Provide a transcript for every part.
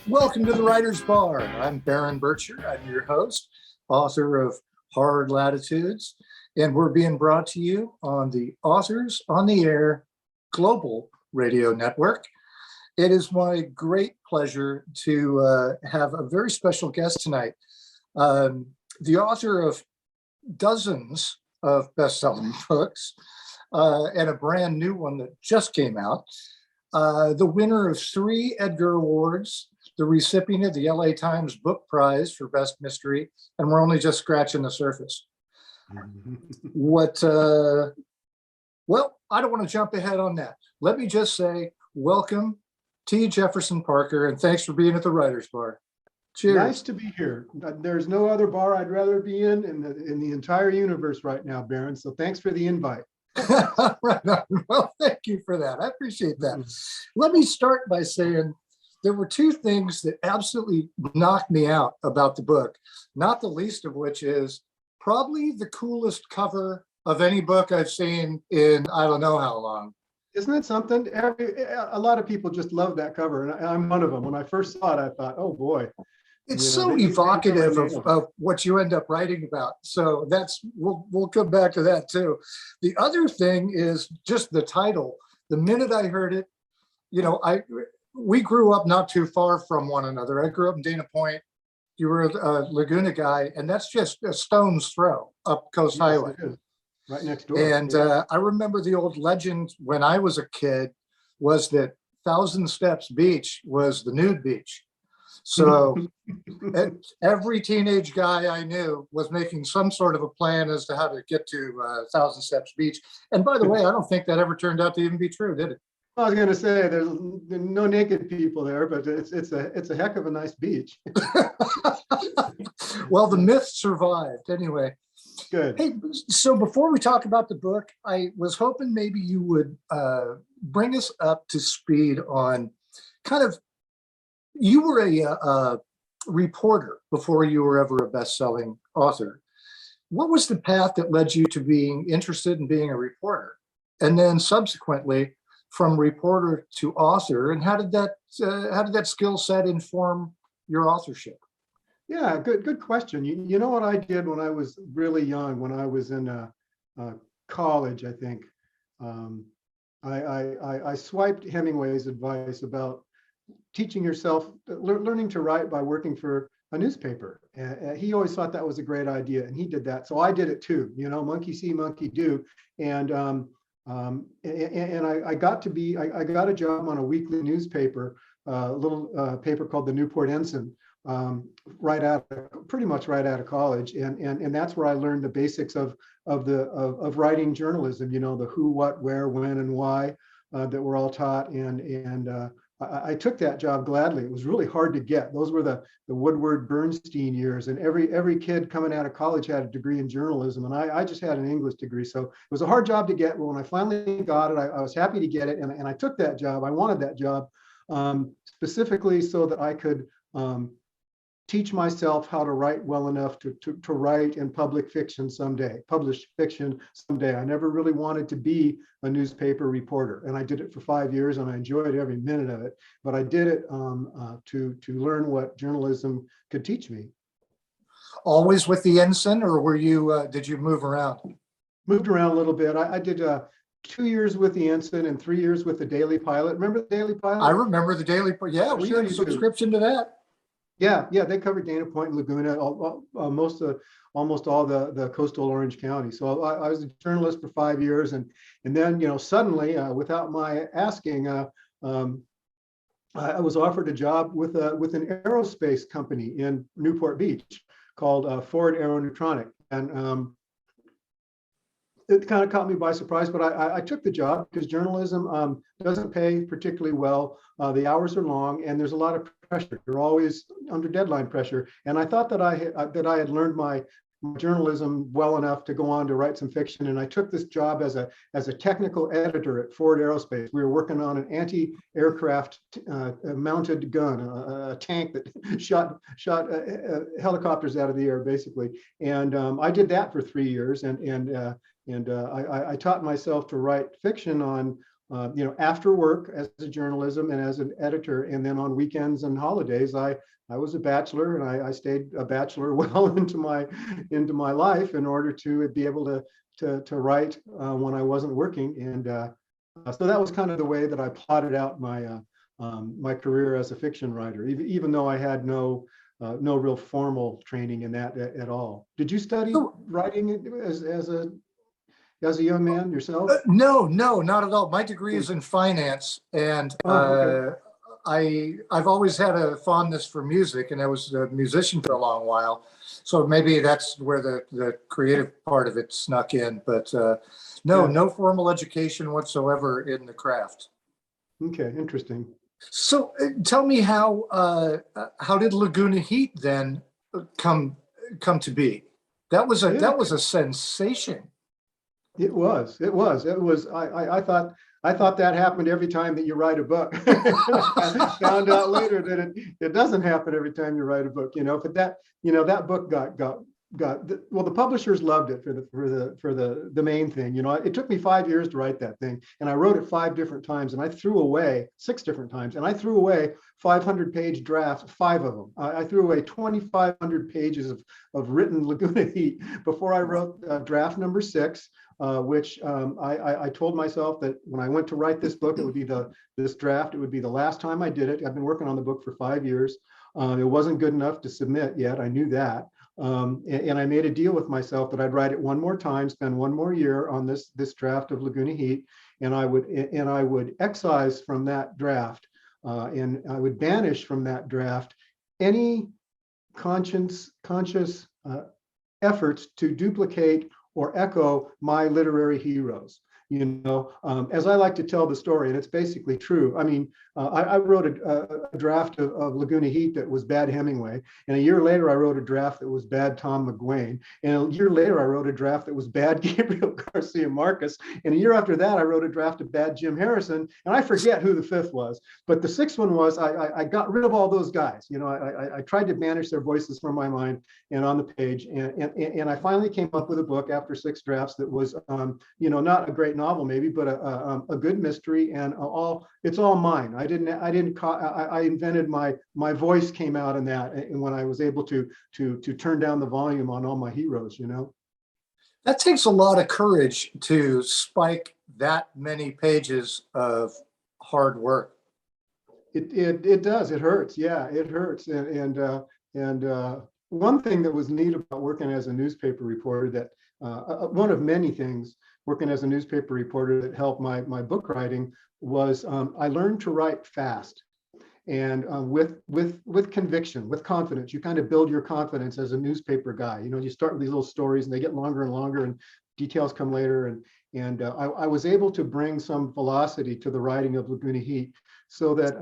Welcome to the Writer's Bar. I'm Baron Bircher. I'm your host, author of Hard Latitudes, and we're being brought to you on the Authors on the Air Global Radio Network. It is my great pleasure to have a very special guest tonight. The author of dozens of best-selling books and a brand new one that just came out, the winner of 3 Edgar Awards, the recipient of the LA Times Book Prize for Best Mystery, and we're only just scratching the surface. Well, I don't want to jump ahead on that. Let me just say, welcome, T. Jefferson Parker, and thanks for being at the Writer's Bar. Cheers. Nice to be here. There's no other bar I'd rather be in the entire universe right now, Baron. So thanks for the invite. Right on. Well, thank you for that. I appreciate that. Let me start by saying there were 2 things that absolutely knocked me out about the book, not the least of which is probably the coolest cover of any book I've seen in I don't know how long. Isn't it something? A lot of people just love that cover, and I'm one of them. When I first saw it, I thought, oh boy. It's so evocative of what you end up writing about. So we'll come back to that too. The other thing is just the title. The minute I heard it, we grew up not too far from one another. I grew up in Dana Point. You were a Laguna guy, and that's just a stone's throw up Coast Highway. Right next door. And I remember the old legend when I was a kid was that Thousand Steps Beach was the nude beach. So every teenage guy I knew was making some sort of a plan as to how to get to Thousand Steps Beach. And by the way, I don't think that ever turned out to even be true, did it? I was going to say there's no naked people there, but it's a heck of a nice beach. Well, the myth survived anyway. Good. Hey, so before we talk about the book, I was hoping maybe you would bring us up to speed on kind of, you were a reporter before you were ever a best-selling author. What was the path that led you to being interested in being a reporter? And then subsequently, from reporter to author, and how did that skill set inform your authorship? Yeah, good question. You know what I did when I was really young, when I was in college, I think. I swiped Hemingway's advice about teaching yourself, learning to write by working for a newspaper. He always thought that was a great idea, and he did that. So I did it too. Monkey see, monkey do. And I got a job on a weekly newspaper, a little paper called the Newport Ensign, pretty much right out of college, and that's where I learned the basics of writing journalism. The who, what, where, when, and why that we're all taught, and I took that job gladly. It was really hard to get. Those were the Woodward Bernstein years, and every kid coming out of college had a degree in journalism, and I just had an English degree. So it was a hard job to get, but when I finally got it, I was happy to get it, and I took that job. I wanted that job specifically so that I could teach myself how to write well enough to write in publish fiction someday. I never really wanted to be a newspaper reporter, and I did it for 5 years, and I enjoyed every minute of it. But I did it to learn what journalism could teach me. Always with the Ensign, or were you? Did you move around? Moved around a little bit. I did 2 years with the Ensign and 3 years with the Daily Pilot. Remember the Daily Pilot? I remember the Daily Pilot. Yeah, we had a subscription to that. Yeah, they covered Dana Point and Laguna, almost all the coastal Orange County. So I was a journalist for 5 years, and then suddenly, without my asking, I was offered a job with an aerospace company in Newport Beach called Ford Aeronutronic, and it kind of caught me by surprise. But I took the job because journalism doesn't pay particularly well. The hours are long, and there's a lot of pressure. You're always under deadline pressure. And I thought that I had learned my journalism well enough to go on to write some fiction. And I took this job as a technical editor at Ford Aerospace. We were working on an anti-aircraft mounted gun, a tank that shot helicopters out of the air, basically. And I did that for 3 years, and I taught myself to write fiction on after work as a journalism and as an editor, and then on weekends and holidays, I was a bachelor, and I stayed a bachelor well into my life in order to be able to write when I wasn't working. And so that was kind of the way that I plotted out my career as a fiction writer, even though I had no real formal training in that at all. Did you study writing as a young man yourself? No, not at all. My degree is in finance, and Okay. I've always had a fondness for music, and I was a musician for a long while. So maybe that's where the creative part of it snuck in. But Yeah. no formal education whatsoever in the craft. Okay, interesting. So tell me how did Laguna Heat then come to be? That was Yeah. a sensation. It was. I thought that happened every time that you write a book. I found out later that it doesn't happen every time you write a book, but that book well, the publishers loved it for the main thing. It took me 5 years to write that thing, and I wrote it 5 different times, and I threw away 6 different times, and I threw away 500-page drafts, 5 of them. I threw away 2,500 pages of written Laguna Heat before I wrote draft number 6. Which I told myself that when I went to write this book, it would be this draft. It would be the last time I did it. I've been working on the book for 5 years. It wasn't good enough to submit yet. I knew that, and I made a deal with myself that I'd write it one more time, spend one more year on this draft of Laguna Heat, and I would excise from that draft, and I would banish from that draft any conscious efforts to duplicate or echo my literary heroes. As I like to tell the story, and it's basically true. I mean, I wrote a draft of Laguna Heat that was bad Hemingway, and a year later I wrote a draft that was bad Tom McGuane, and a year later I wrote a draft that was bad Gabriel Garcia Marquez, and a year after that I wrote a draft of bad Jim Harrison, and I forget who the 5th was, but the 6th one was I got rid of all those guys. I tried to banish their voices from my mind and on the page, and I finally came up with a book after 6 drafts that was not a great novel maybe, but a good mystery, and it's all mine. I invented my voice came out in that, and when I was able to turn down the volume on all my heroes. That takes a lot of courage to spike that many pages of hard work. It does. It hurts. Yeah, it hurts. And one thing that was neat about working as a newspaper reporter, that one of many things working as a newspaper reporter that helped my book writing, was I learned to write fast, and with conviction, with confidence. You kind of build your confidence as a newspaper guy. You start with these little stories, and they get longer and longer, and details come later. And I was able to bring some velocity to the writing of Laguna Heat, so that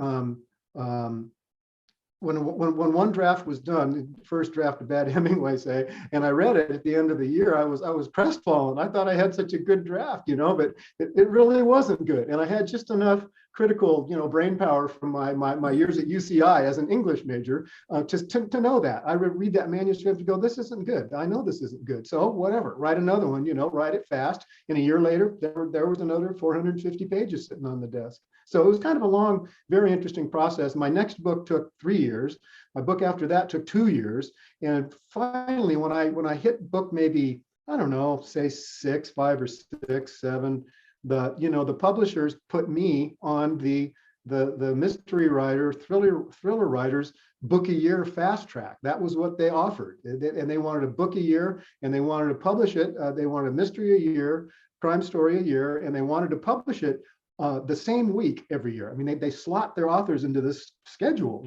when one draft was done, the first draft of Bad Hemingway, say, and I read it at the end of the year, I was crestfallen. I thought I had such a good draft, but it really wasn't good. And I had just enough critical, brain power from my years at UCI as an English major to know that. I would read that manuscript and go, this isn't good. I know this isn't good. So whatever, write another one, write it fast. And a year later, there was another 450 pages sitting on the desk. So it was kind of a long, very interesting process. My next book took 3 years. My book after that took 2 years. And finally, when I hit book maybe, I don't know, say 5 or 6, 7, the publishers put me on the mystery writer, thriller writers book a year fast track. That was what they offered. And they wanted a book a year, and they wanted to publish it. They wanted a mystery a year, crime story a year, and they wanted to publish it the same week every year. I mean, they slot their authors into this schedule,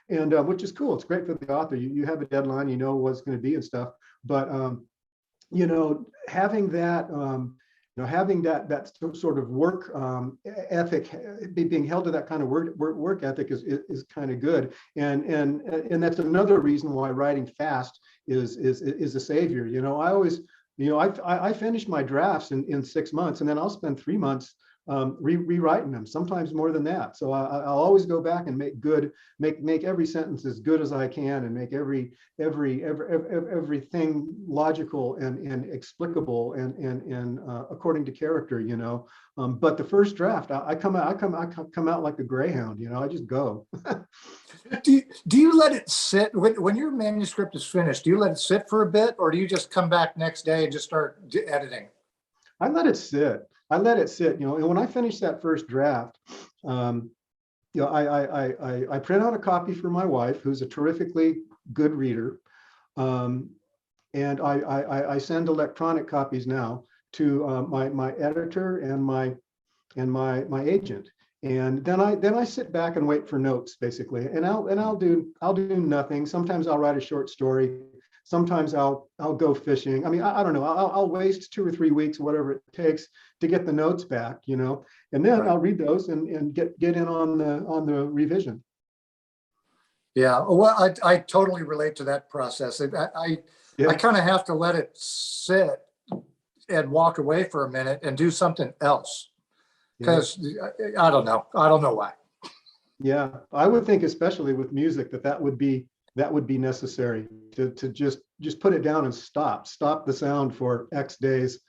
and which is cool. It's great for the author. You have a deadline, what's going to be and stuff. But having that sort of work ethic, being held to that kind of work ethic is kind of good. And that's another reason why writing fast is a savior. I always, I finish my drafts in 6 months, and then I'll spend 3 months rewriting them, sometimes more than that. So I'll always go back and make every sentence as good as I can, and make everything logical and explicable and according to character, you know. But the first draft, I come out like a greyhound, you know. I just go. Do you let it sit when your manuscript is finished? Do you let it sit for a bit, or do you just come back next day and just start editing? I let it sit. You know, and when I finish that first draft, you know, I print out a copy for my wife, who's a terrifically good reader, and I send electronic copies now to my editor and my agent. And then I sit back and wait for notes, basically, and I'll do nothing. Sometimes I'll write a short story. Sometimes I'll go fishing. I mean, I don't know. I'll waste 2 or 3 weeks, whatever it takes, to get the notes back, you know, and then Right. I'll read those and get in on the revision. Yeah, well, I totally relate to that process. I Yeah, kind of have to let it sit and walk away for a minute and do something else, yeah, because I don't know. I don't know why. yeah. I would think, especially with music, that would be necessary to just put it down and stop the sound for X days,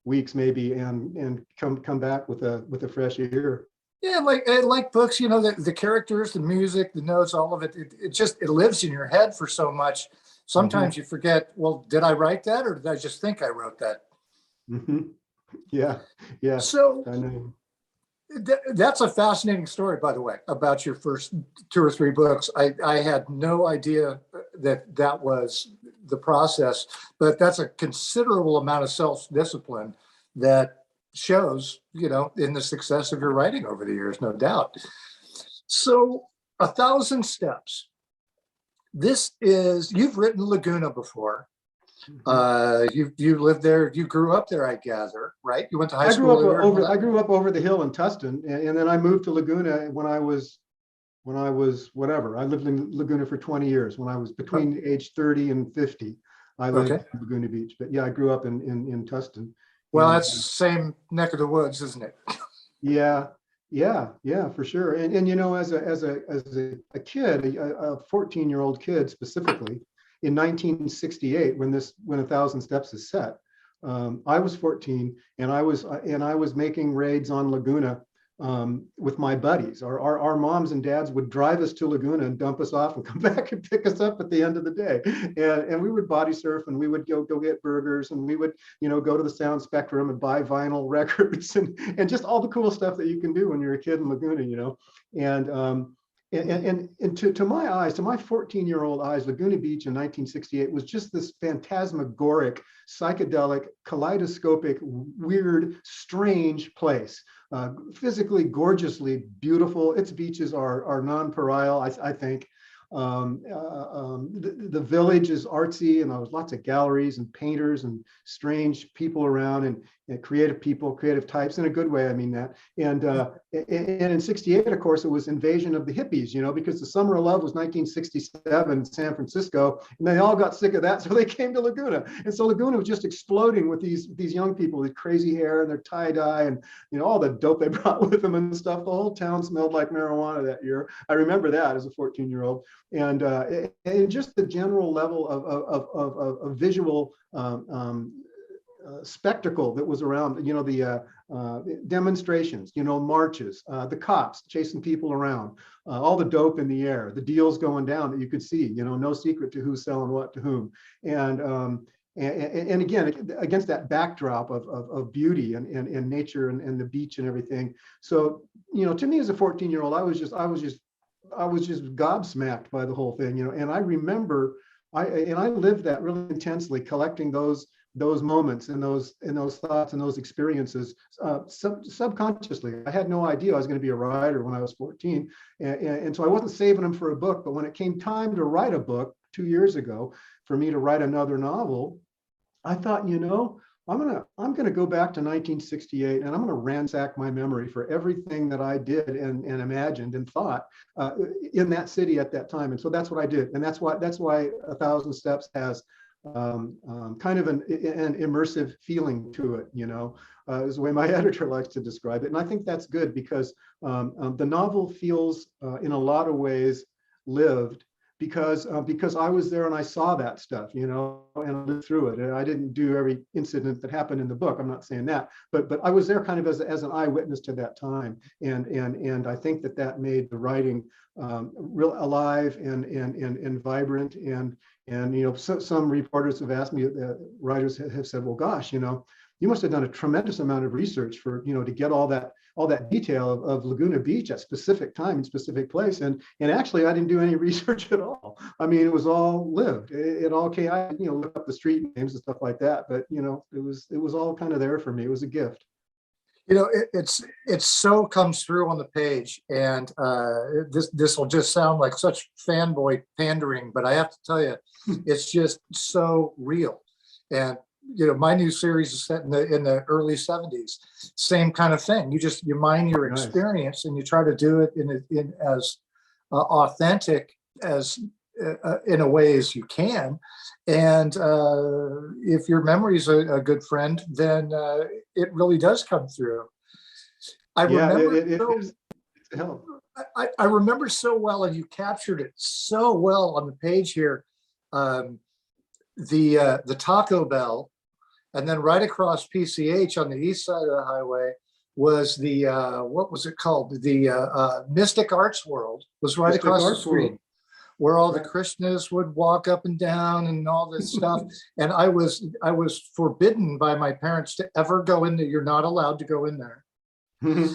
weeks maybe, and come back with a fresh ear. Yeah, like books, you know, the characters, the music, the notes, all of it. It just it lives in your head for so much. Hmm. Sometimes you forget. Well, did I write that, or did I just think I wrote that? Hmm. Yeah, yeah. So I know. that's a fascinating story, by the way, about your first 2 or 3 books. I had no idea that was the process, but that's a considerable amount of self-discipline that shows, you know, in the success of your writing over the years, no doubt. So, A Thousand Steps. This is, you've written Laguna before. Mhm. You lived there, you grew up there, I gather, right? You went to high school there and all I that? grew up over the hill in Tustin, and then I moved to Laguna when I was whatever. I lived in Laguna for 20 years. When I was between age 30 and 50, I lived Okay. in Laguna Beach. But yeah, I grew up in Tustin. Well, And that's same neck of the woods, isn't it? yeah, yeah, for sure. And you know, as a kid, a 14-year-old kid specifically, in 1968, when A Thousand Steps is set, I was 14, and I was making raids on Laguna, with my buddies. Our moms and dads would drive us to Laguna and dump us off and come back and pick us up at the end of the day. And we would body surf, and we would go get burgers, and we would, you know, go to the Sound Spectrum and buy vinyl records, and just all the cool stuff that you can do when you're a kid in Laguna, you know. And to my eyes, to my 14-year-old eyes, Laguna Beach in 1968 was just this phantasmagoric, psychedelic, kaleidoscopic, weird, strange place. Physically gorgeously beautiful. Its beaches are nonpareil, I think. The village is artsy, and there's lots of galleries and painters and strange people around, and creative people, creative types, in a good way. I mean that. And in 68, of course, it was invasion of the hippies, you know, because the Summer of Love was 1967 in San Francisco, and they all got sick of that, so they came to Laguna. And so Laguna was just exploding with these young people with crazy hair and their tie-dye, and, you know, all the dope they brought with them and stuff. The whole town smelled like marijuana that year. I remember that as a 14-year-old. And just the general level of visual spectacle that was around, you know, the demonstrations, you know, marches, the cops chasing people around, all the dope in the air, the deals going down that you could see, you know, no secret to who's selling what to whom. And again, against that backdrop of beauty and nature and the beach and everything. So, you know, to me as a 14-year-old, I was just gobsmacked by the whole thing, you know. And I remember I lived that really intensely, collecting those moments and those thoughts and those experiences, subconsciously. I had no idea I was going to be a writer when I was 14, and so I wasn't saving them for a book. But when it came time to write a book 2 years ago, for me to write another novel, I thought, you know, I'm gonna go back to 1968, and I'm gonna ransack my memory for everything that I did and imagined and thought in that city at that time. And so that's what I did, and that's why A Thousand Steps has kind of an immersive feeling to it, is the way my editor likes to describe it. And I think that's good because the novel feels in a lot of ways lived because I was there and I saw that stuff, and I lived through it. And I didn't do every incident that happened in the book. I'm not saying that, but I was there kind of as an eyewitness to that time. And I think that made the writing real alive and vibrant. And some reporters have asked me, writers have said, well, gosh, you must have done a tremendous amount of research for, to get all that detail of Laguna Beach at specific time and specific place. And actually, I didn't do any research at all. I mean, it was all lived. It all came. I look up the street names and stuff like that. But it was all kind of there for me. It was a gift. It's so comes through on the page, and this will just sound like such fanboy pandering, but I have to tell you, it's just so real. And my new series is set in the early 70s. Same kind of thing. You mine your experience, and you try to do it in as authentic as in a way as you can. And if your memory is a good friend, then it really does come through. I remember so well, and you captured it so well on the page here. The Taco Bell, and then right across PCH on the east side of the highway was the what was it called? The Mystic Arts World was right across the street, where all the Krishnas would walk up and down and all this stuff. And I was forbidden by my parents to ever go in there. You're not allowed to go in there. And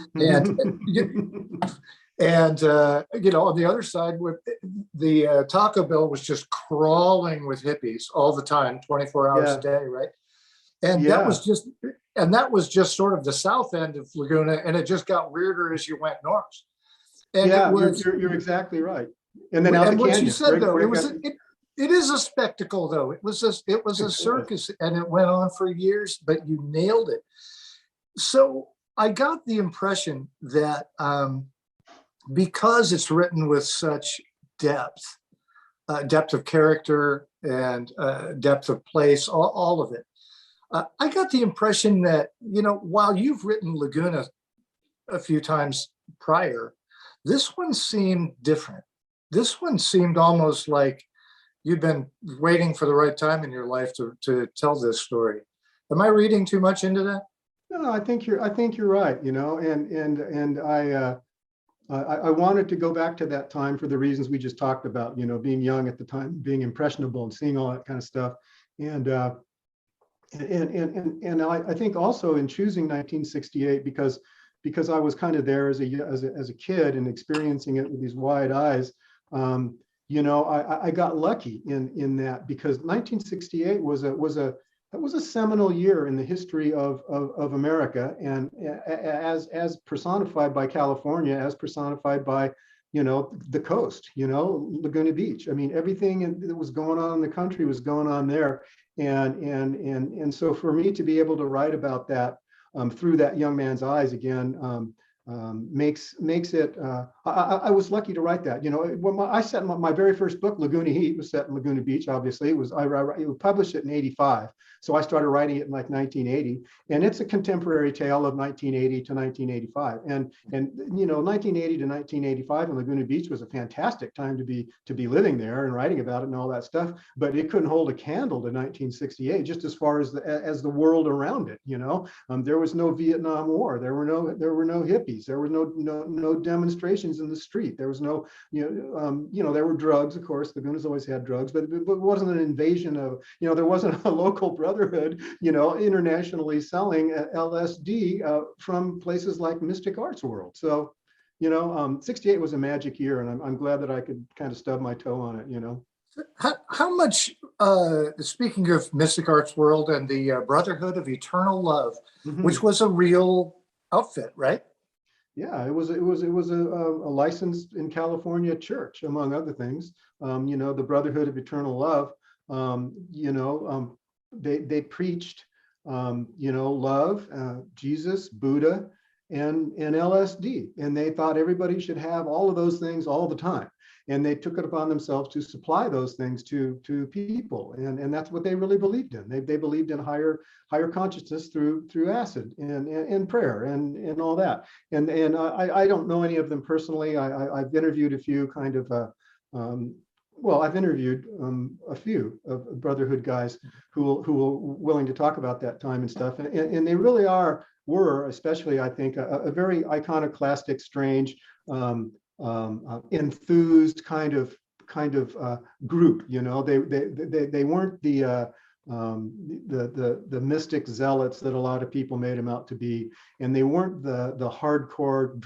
on the other side, with the Taco Bell was just crawling with hippies all the time, 24 hours a day, right? And that was just sort of the south end of Laguna, and it just got weirder as you went north. And you're exactly right. And then and what you said though, it is a spectacle though. It was a circus, and it went on for years, but you nailed it. So I got the impression that because it's written with such depth of character and depth of place, all of it, I got the impression that, while you've written Laguna a few times prior, this one seemed different. This one seemed almost like you'd been waiting for the right time in your life to tell this story. Am I reading too much into that? No, I think you're right. And I wanted to go back to that time for the reasons we just talked about. Being young at the time, being impressionable, and seeing all that kind of stuff. And I think also in choosing 1968 because I was kind of there as a kid and experiencing it with these wide eyes. I got lucky in that, because 1968 was a seminal year in the history of America, and as personified by California, as personified by the coast, Laguna Beach. I mean, everything that was going on in the country was going on there, and so for me to be able to write about that through that young man's eyes again makes it. I was lucky to write that. When I set my very first book, Laguna Heat, was set in Laguna Beach. Obviously, it was published it in '85. So I started writing it in like 1980, and it's a contemporary tale of 1980 to 1985. And 1980 to 1985 in Laguna Beach was a fantastic time to be living there and writing about it and all that stuff. But it couldn't hold a candle to 1968, just as far as the world around it. There was no Vietnam War. There were no hippies. There were no demonstrations in the street. There was no there were drugs, of course. Laguna's always had drugs, but it wasn't an invasion of there wasn't a local brotherhood internationally selling LSD from places like Mystic Arts World. So 68 was a magic year, and I'm glad that I could kind of stub my toe on it. How much, speaking of Mystic Arts World and the Brotherhood of Eternal Love, which was a real outfit, right? Yeah, it was a licensed in California church, among other things. The Brotherhood of Eternal Love. They preached, love, Jesus, Buddha, and LSD, and they thought everybody should have all of those things all the time. and they took it upon themselves to supply those things to people, and that's what they really believed in. They believed in higher consciousness through acid and prayer and all that. And I don't know any of them personally. I've interviewed a few kind of well, I've interviewed a few of Brotherhood guys who were willing to talk about that time and stuff, and they really were, especially I think, a very iconoclastic, strange, enthused kind of group. You know, they weren't the mystic zealots that a lot of people made them out to be, and they weren't the hardcore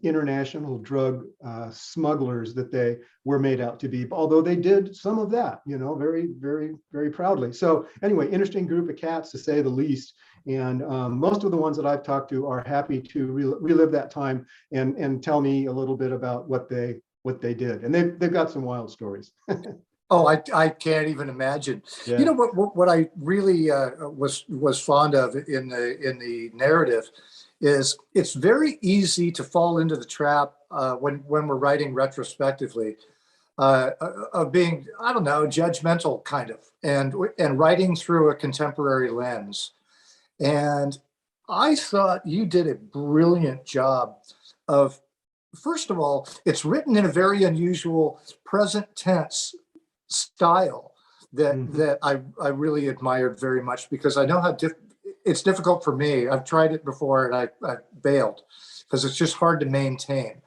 international drug smugglers that they were made out to be, although they did some of that, you know, very, very, very proudly. So anyway, interesting group of cats, to say the least. And most of the ones that I've talked to are happy to relive that time and tell me a little bit about what they did. And they've got some wild stories. Oh, I can't even imagine. Yeah. You know what I really was fond of in the narrative is it's very easy to fall into the trap when we're writing retrospectively of being, I don't know, judgmental kind of, and writing through a contemporary lens. And I thought you did a brilliant job of, first of all, it's written in a very unusual present tense style that I really admired very much, because I know how it's difficult for me. I've tried it before and I bailed because it's just hard to maintain.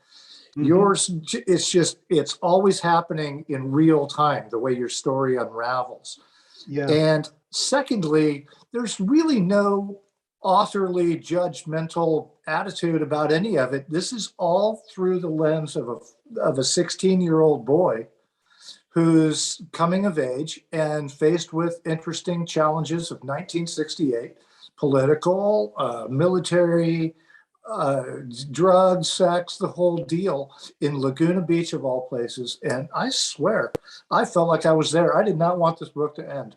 Yours, it's always happening in real time, the way your story unravels. Yeah. And secondly, there's really no authorly judgmental attitude about any of it. This is all through the lens of a 16-year-old boy who's coming of age and faced with interesting challenges of 1968, political, military, drugs, sex, the whole deal, in Laguna Beach of all places. And I swear, I felt like I was there. I did not want this book to end.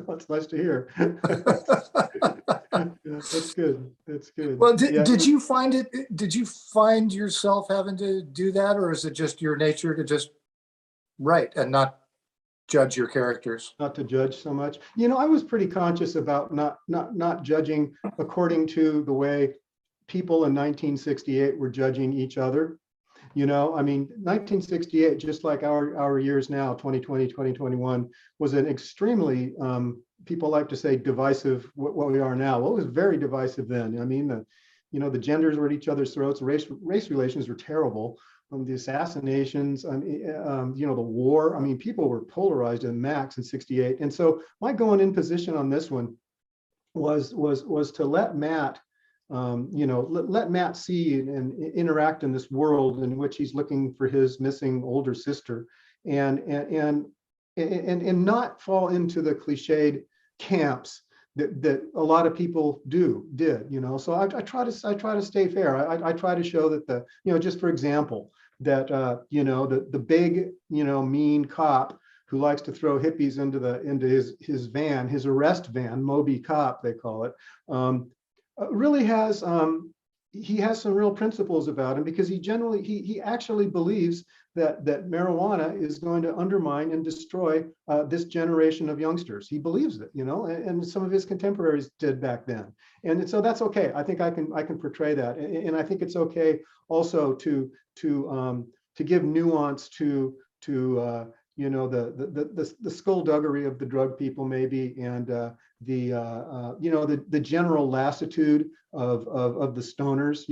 That's nice to hear. Yeah, that's good. That's good. Well, Yeah, did you find it? Did you find yourself having to do that, or is it just your nature to just write and not judge your characters? not to judge so much. You know, I was pretty conscious about not judging according to the way people in 1968 were judging each other. You know, I mean, 1968, just like our years now, 2020, 2021, was an extremely, people like to say divisive, what we are now. Well, it was very divisive then. I mean, the genders were at each other's throats. Race relations were terrible. The assassinations, the war. I mean, people were polarized in max in 68. And so my going in position on this one was to let Matt, let Matt see and interact in this world in which he's looking for his missing older sister, and not fall into the cliched camps that a lot of people did. So I try to stay fair. I try to show that just for example, that the big mean cop who likes to throw hippies into his van, his arrest van, Moby Cop they call it, really has he has some real principles about him, because he actually believes that marijuana is going to undermine and destroy this generation of youngsters. He believes it, and some of his contemporaries did back then. And so that's okay. I think I can portray that, and I think it's okay also to give nuance to the skullduggery of the drug people maybe, and the general lassitude of the stoners.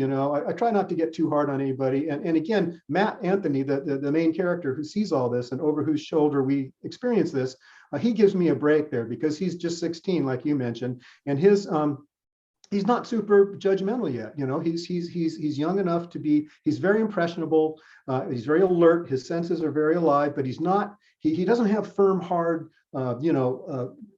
I try not to get too hard on anybody. And again, Matt Anthony, the main character who sees all this and over whose shoulder we experience this, he gives me a break there, because he's just 16, like you mentioned, and he's not super judgmental yet. He's young enough to be. He's very impressionable. He's very alert. His senses are very alive, but he's not. He doesn't have firm, hard.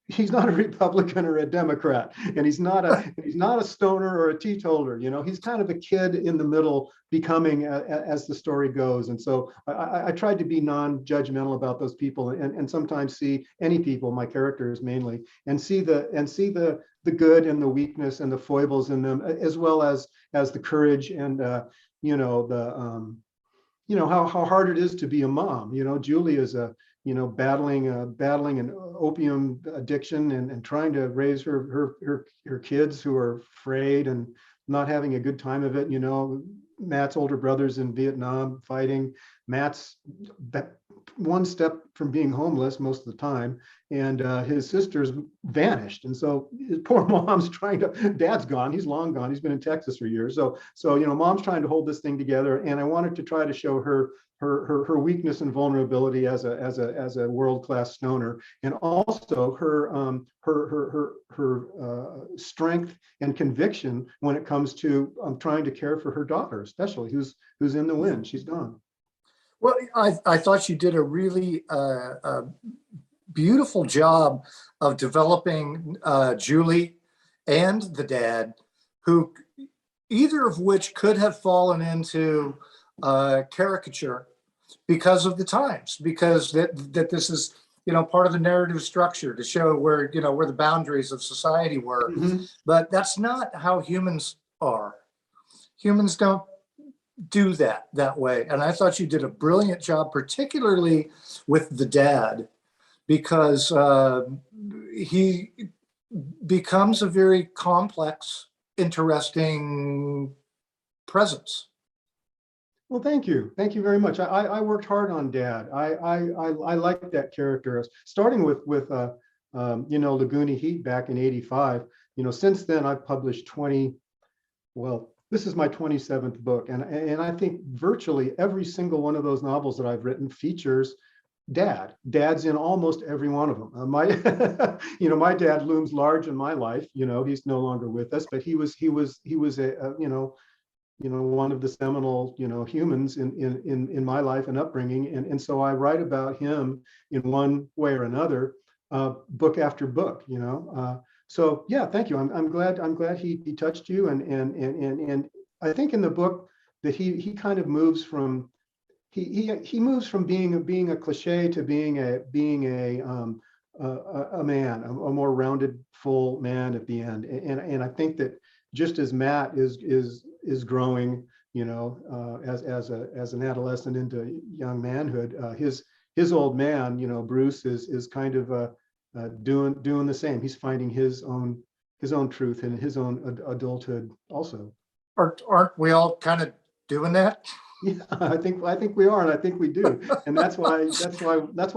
He's not a Republican or a Democrat, and he's not a stoner or a teetotaler. He's kind of a kid in the middle, becoming as the story goes. And so I tried to be non-judgmental about those people, and sometimes see any people, my characters mainly, and see the good and the weakness and the foibles in them, as well as the courage and how hard it is to be a mom. Julie is battling an opium addiction and trying to raise her kids who are afraid and not having a good time of it. Matt's older brother's in Vietnam fighting. Matt's one step from being homeless most of the time, and his sister's vanished. And so his poor mom's dad's gone. He's long gone. He's been in Texas for years. So mom's trying to hold this thing together. And I wanted to try to show her weakness and vulnerability as a world-class stoner, and also her strength and conviction when it comes to trying to care for her daughter, especially who's in the wind. She's gone. Well, I thought you did a really beautiful job of developing Julie and the dad, who either of which could have fallen into caricature because of the times, because that this is part of the narrative structure to show where the boundaries of society were. Mm-hmm. But that's not how humans are. Humans don't do that way. And I thought you did a brilliant job, particularly with the dad, because he becomes a very complex, interesting presence. Well, thank you very much. I worked hard on Dad. I like that character, starting with Laguna Heat back in '85. Since then I've published 20. Well, this is my 27th book, and I think virtually every single one of those novels that I've written features Dad. Dad's in almost every one of them. My dad looms large in my life. He's no longer with us, but he was a one of the seminal humans in my life and upbringing, and so I write about him in one way or another, book after book. So yeah, thank you. I'm glad he touched you, and I think in the book that he kind of moves from he moves from being a cliche to being a man, a more rounded, full man at the end. And I think that just as Matt is growing, as an adolescent into young manhood, his old man, Bruce is kind of doing the same. He's finding his own truth and his own adulthood also. Aren't we all kind of doing that? Yeah, I think we are, and I think we do, and that's why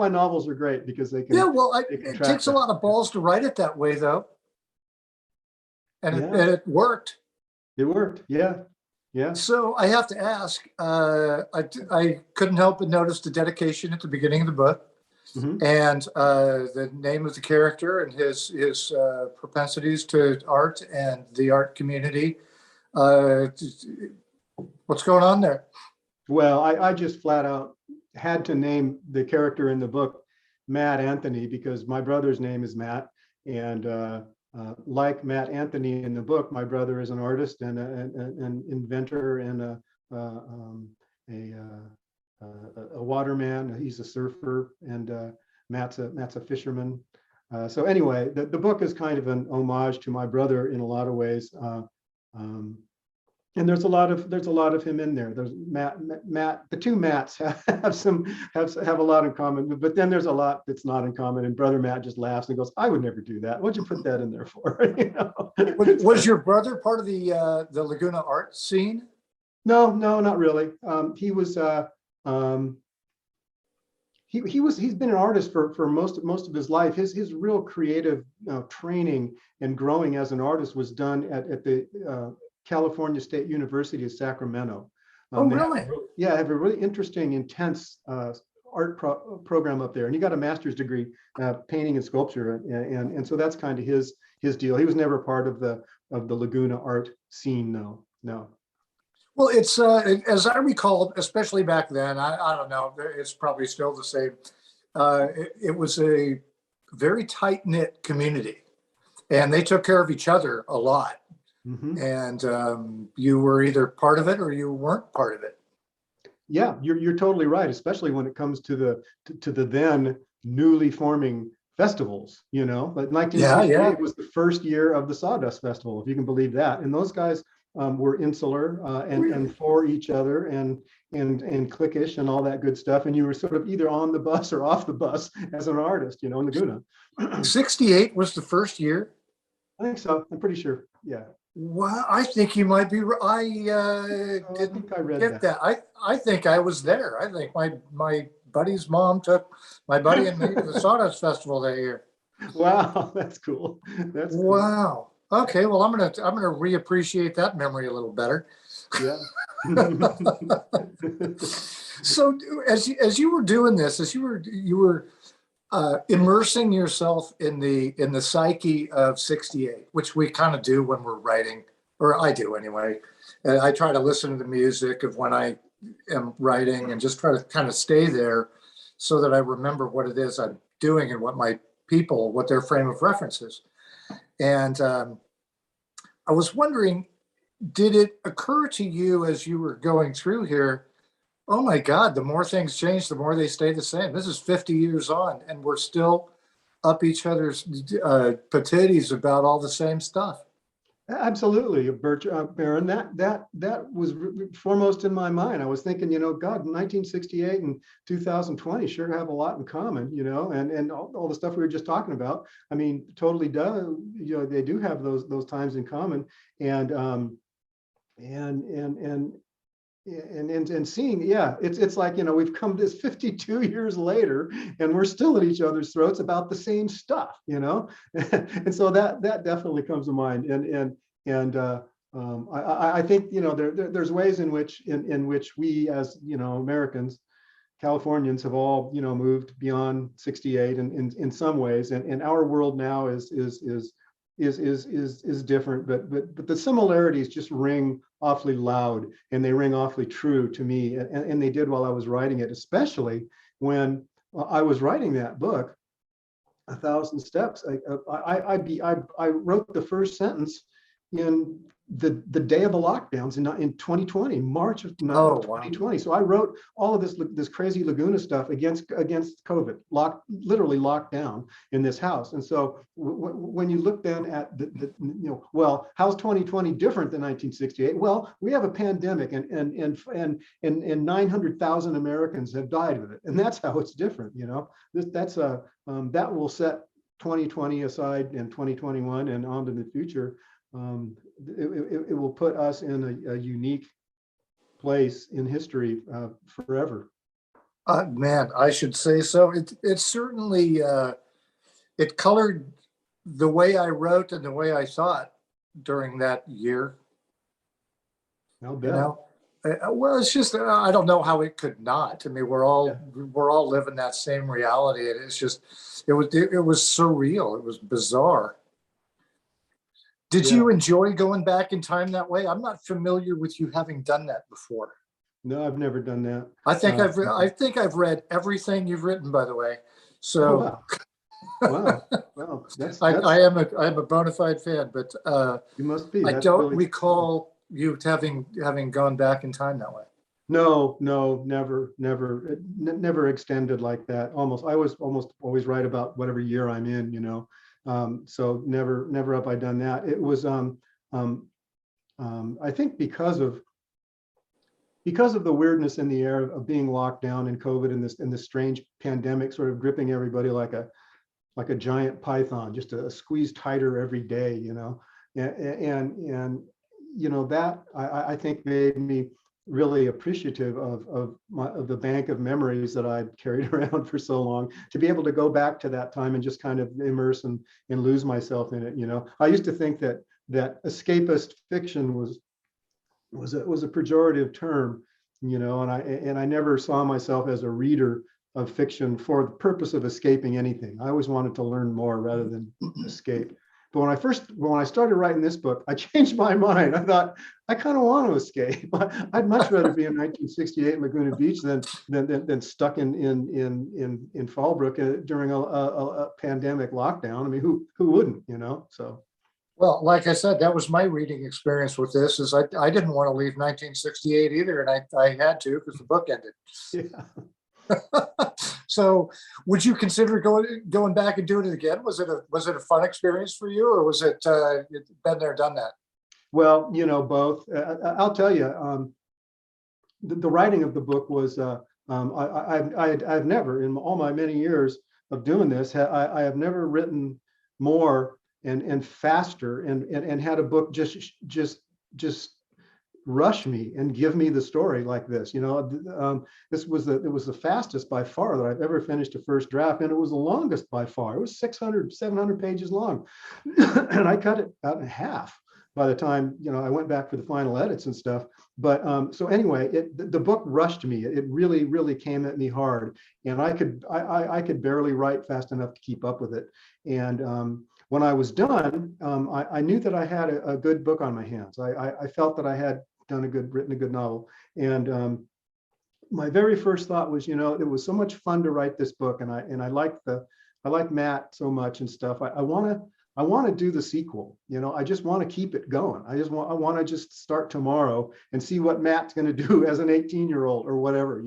novels are great, because they can. Yeah, well, it takes a lot of balls to write it that way, though, and it worked. It worked, yeah. So I have to ask. I couldn't help but notice the dedication at the beginning of the book, Mm-hmm. and the name of the character and his propensities to art and the art community. What's going on there? Well, I just flat out had to name the character in the book Matt Anthony, because my brother's name is Matt, and like Matt Anthony in the book, my brother is an artist and an inventor and a waterman. He's a surfer, and Matt's a fisherman. So anyway, the book is kind of an homage to my brother in a lot of ways. And there's a lot of him in there. There's Matt. The two Matts have a lot in common, but then there's a lot that's not in common. And brother Matt just laughs and goes, "I would never do that. What'd you put that in there for?" Was your brother part of the Laguna art scene? No, not really. He was. He's been an artist for most of his life. His real creative training and growing as an artist was done at the California State University of Sacramento. Really? They have a really interesting, intense art program up there, and he got a master's degree painting and sculpture, and so that's kind of his deal. He was never part of the Laguna art scene. No. Well, it's as I recall, especially back then. I don't know. It's probably still the same. It was a very tight knit community, and they took care of each other a lot. Mm-hmm. And you were either part of it or you weren't part of it. Yeah, you're totally right, especially when it comes to the then newly forming festivals. But 1968 was the first year of the Sawdust Festival, if you can believe that. And those guys were insular and for each other, and and cliquish and all that good stuff. And you were sort of either on the bus or off the bus as an artist, in Laguna. 68 was the first year. I think so. I'm pretty sure. Yeah. Well, I think you might be. I Oh, I didn't think I read get that. that. I think I was there. I think my buddy's mom took my buddy and me to the Sawdust Festival that year. Wow, that's cool. That's cool. Wow. Okay. Well, I'm gonna reappreciate that memory a little better. Yeah. So as you were doing this, as you were immersing yourself in the psyche of 68, which we kind of do when we're writing, or I do anyway. And I try to listen to the music of when I am writing and just try to kind of stay there so that I remember what it is I'm doing and what their frame of reference is. And I was wondering, did it occur to you as you were going through here, oh my God, the more things change, the more they stay the same. This is 50 years on, and we're still up each other's patooties about all the same stuff. Absolutely, Baron. That was foremost in my mind. I was thinking, God, 1968 and 2020 sure have a lot in common, and all the stuff we were just talking about. I mean, totally does. They do have those times in common, and seeing, yeah, it's like, we've come this 52 years later and we're still at each other's throats about the same stuff, and so that definitely comes to mind. I think, there's ways in which we as, Americans, Californians have all, moved beyond 68 and in some ways, and our world now is different, but the similarities just ring awfully loud, and they ring awfully true to me, and they did while I was writing it, especially when I was writing that book, 1,000 Steps. I wrote the first sentence in the day of the lockdowns in 2020, March of 2020. So I wrote all of this crazy Laguna stuff against COVID, literally locked down in this house. And so when you look then at well, how's 2020 different than 1968? Well, we have a pandemic, and 900,000 Americans have died with it, and that's how it's different. That will set 2020 aside and 2021 and on to the future. It will put us in a unique place in history forever. Man, I should say so. It certainly it colored the way I wrote and the way I thought during that year. I'll bet. Well, it's just I don't know how it could not. I mean, we're all living that same reality, and it's just it was surreal. It was bizarre. Did you enjoy going back in time that way? I'm not familiar with you having done that before. No, I've never done that. I think I've read everything you've written, by the way. So, wow. Wow. I am a bona fide fan, but you must be. I don't recall you having gone back in time that way. No, never extended like that. I was almost always right about whatever year I'm in, so never have I done that. It was I think because of the weirdness in the air of being locked down in COVID and this strange pandemic sort of gripping everybody like a giant python, just a squeeze tighter every day, and that I think made me really appreciative of the bank of memories that I'd carried around for so long, to be able to go back to that time and just kind of immerse and lose myself in it. I used to think that escapist fiction was a pejorative term, and I never saw myself as a reader of fiction for the purpose of escaping anything. I always wanted to learn more rather than escape. But when I started writing this book, I changed my mind. I thought, I kind of want to escape. I'd much rather be in 1968 Laguna Beach than stuck in Fallbrook during a pandemic lockdown. I mean, who wouldn't, So. Well, like I said, that was my reading experience with this. Is I didn't want to leave 1968 either, and I had to because the book ended. Yeah. So, would you consider going back and doing it again? Was it a fun experience for you, or was it been there, done that? Well, both. I'll tell you, the writing of the book was, I've never, in all my many years of doing this, I have never written more and faster and had a book just rush me and give me the story like this. This was it was the fastest by far that I've ever finished a first draft, and it was the longest by far. It was 600, 700 pages long, and I cut it out in half by the time I went back for the final edits and stuff. But so anyway, the book rushed me. It really came at me hard, and I could barely write fast enough to keep up with it. And when I was done, I knew that I had a good book on my hands. I felt that I had written a good novel. And my very first thought was, it was so much fun to write this book, and I liked Matt so much and stuff. I want to do the sequel. I just want to keep it going. I want to just start tomorrow and see what Matt's going to do as an 18-year-old or whatever.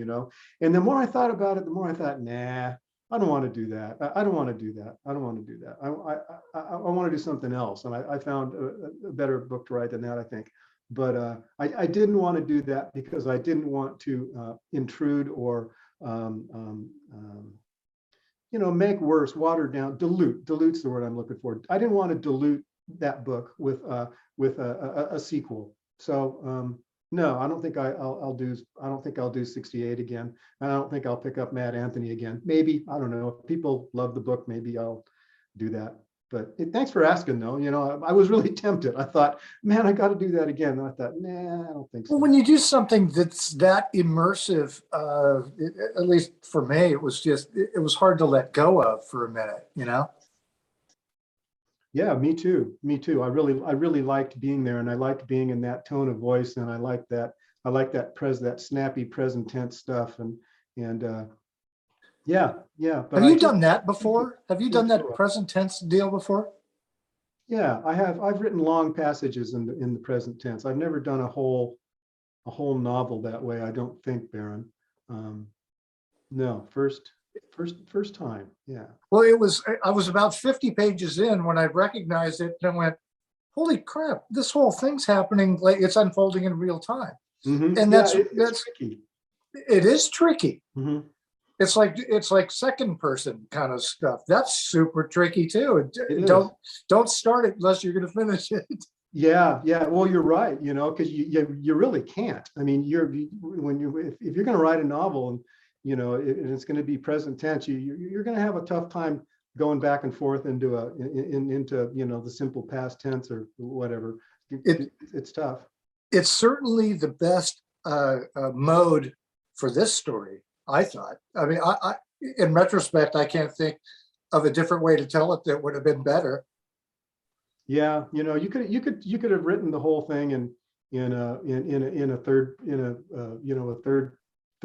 And the more I thought about it, the more I thought, nah, I don't want to do that. I don't want to do that. I don't want to do that. I want to do something else. And I found a better book to write than that, I think. But I didn't want to do that because I didn't want to intrude or make worse, water down, dilute's the word I'm looking for. I didn't want to dilute that book with a sequel. So no, I don't think I'll do 68 again. And I don't think I'll pick up Mad Anthony again. Maybe, I don't know. If people love the book, maybe I'll do that. But thanks for asking, though. I was really tempted. I thought, man, I got to do that again. And I thought, nah, I don't think so. Well, when you do something that's that immersive, at least for me, it was hard to let go of for a minute, Yeah, me too. Me too. I really liked being there, and I liked being in that tone of voice, and I like that snappy present tense stuff, and yeah. But Have you done that before? Have you done that Sure. present tense deal before? Yeah, I have. I've written long passages in the present tense. I've never done a whole novel that way, I don't think, Baron. No, first time. Yeah. Well, I was about 50 pages in when I recognized it and I went, holy crap, this whole thing's happening, like it's unfolding in real time. Mm-hmm. And Yeah, that's tricky. It is tricky. Mm-hmm. It's like second person kind of stuff. That's super tricky too. Don't start it unless you're going to finish it. Yeah. Well, you're right. Because you really can't. I mean, if you're going to write a novel and and it's going to be present tense, you're going to have a tough time going back and forth into the simple past tense or whatever. It's tough. It's certainly the best mode for this story, I thought. I mean, I in retrospect, I can't think of a different way to tell it that would have been better. Yeah, you could have written the whole thing in a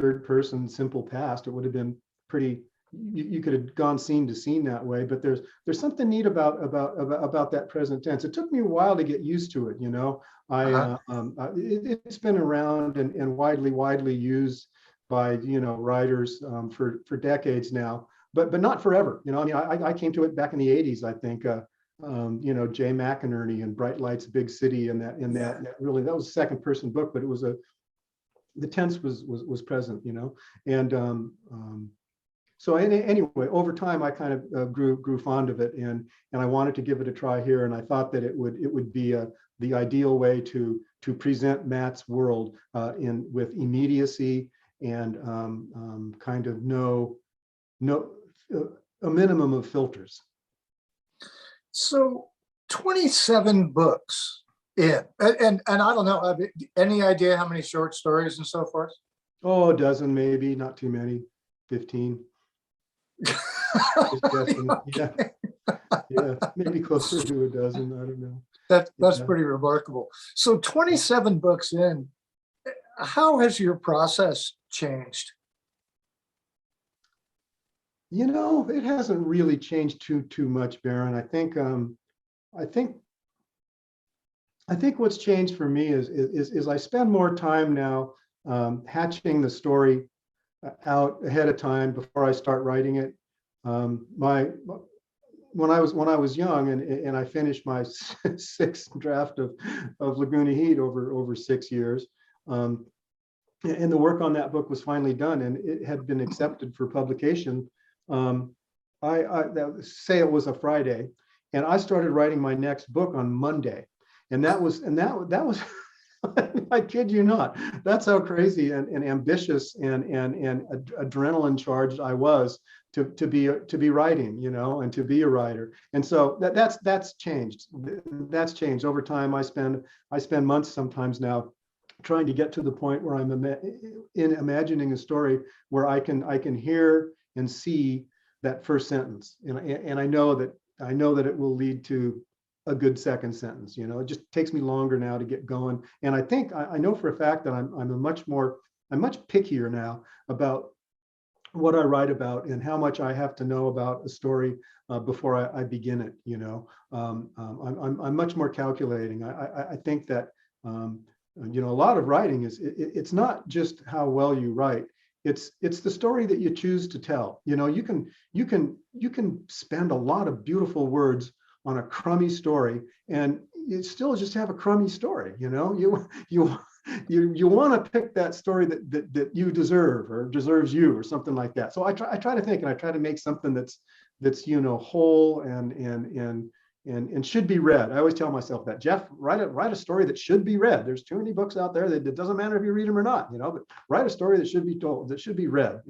third person simple past. It would have been pretty. You could have gone scene to scene that way. But there's something neat about that present tense. It took me a while to get used to it. It's been around and widely used by writers for decades now, but not forever. I mean, I came to it back in the 80s, I think. Jay McInerney and Bright Lights, Big City, and that really, that was a second person book, but it was the tense was present, and so anyway, over time I kind of grew fond of it, and I wanted to give it a try here, and I thought that it would be the ideal way to present Matt's world with immediacy and kind of a minimum of filters. So 27 books in, and I don't know, any idea how many short stories and so forth? Oh, a dozen, maybe, not too many, 15. Yeah, maybe closer to a dozen. I don't know. That's pretty remarkable. So 27 books in, how has your process changed? It hasn't really changed too much, Baron. I think what's changed for me is I spend more time now hatching the story out ahead of time before I start writing it. When I was young and I finished my sixth draft of Laguna Heat over 6 years, and the work on that book was finally done, and it had been accepted for publication. Say it was a Friday, and I started writing my next book on Monday, and that was I kid you not, that's how crazy and ambitious and adrenaline charged I was to be writing, and to be a writer. And so that's changed. That's changed over time. I spend months sometimes now trying to get to the point where I'm imagining a story where I can hear and see that first sentence, and I know that it will lead to a good second sentence. It just takes me longer now to get going, and I think I know for a fact that I'm much pickier now about what I write about and how much I have to know about a story before I begin it. I'm much more calculating. I think that a lot of writing it's not just how well you write. It's the story that you choose to tell. You can spend a lot of beautiful words on a crummy story, and you still just have a crummy story. You want to pick that story that you deserve or deserves you or something like that. So I try to think, and I try to make something that's whole and should be read. I always tell myself that, Jeff, write a story that should be read. There's too many books out there that it doesn't matter if you read them or not, but write a story that should be told, that should be read.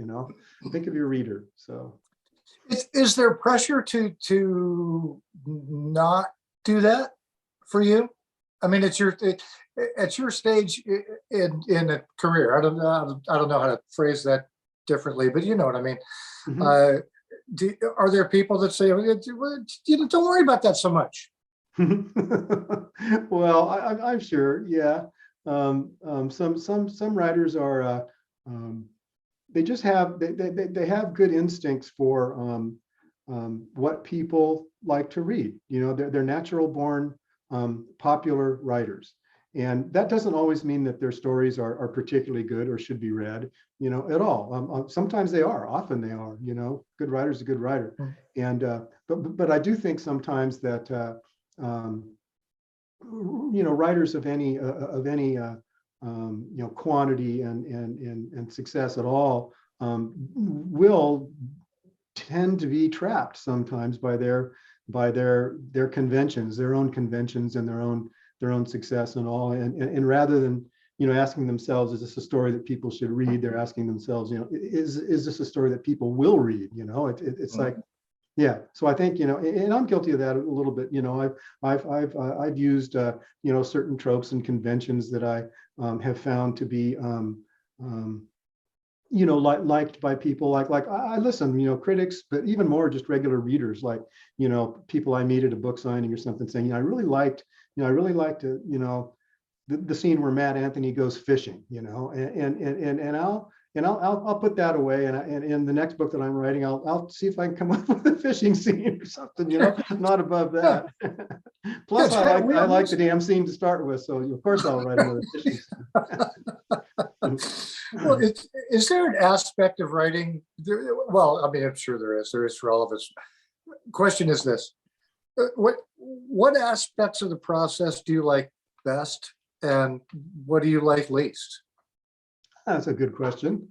Think of your reader. So Is there pressure to not do that for you? I mean, at your stage in a career. I don't know how to phrase that differently, but you know what I mean. Mhm. Are there people that say, don't worry about that so much? Well, I'm sure. Yeah. Some writers are, they just have, they have good instincts for what people like to read. They're natural born popular writers. And that doesn't always mean that their stories are particularly good or should be read, at all. Sometimes they are, often they are, good writer's a good writer. And, but I do think sometimes that, writers of any quantity and success at all will tend to be trapped sometimes by their conventions, their own conventions, and their own success and all. And rather than asking themselves, is this a story that people should read? They're asking themselves, is this a story that people will read? It's like, yeah. So I think, and I'm guilty of that a little bit. I've used certain tropes and conventions that I have found to be liked by people. Like I listen, critics, but even more just regular readers, like people I meet at a book signing or something, saying, I really liked the scene where Matt Anthony goes fishing, and I'll put that away, and in the next book that I'm writing, I'll see if I can come up with a fishing scene or something, not above that. Plus, I like the damn scene to start with, so of course I'll write another fishing scene. Well, is there an aspect of writing? Well, I mean, I'm sure there is. There is for all of us. Question is this: what aspects of the process do you like best, and what do you like least? That's a good question.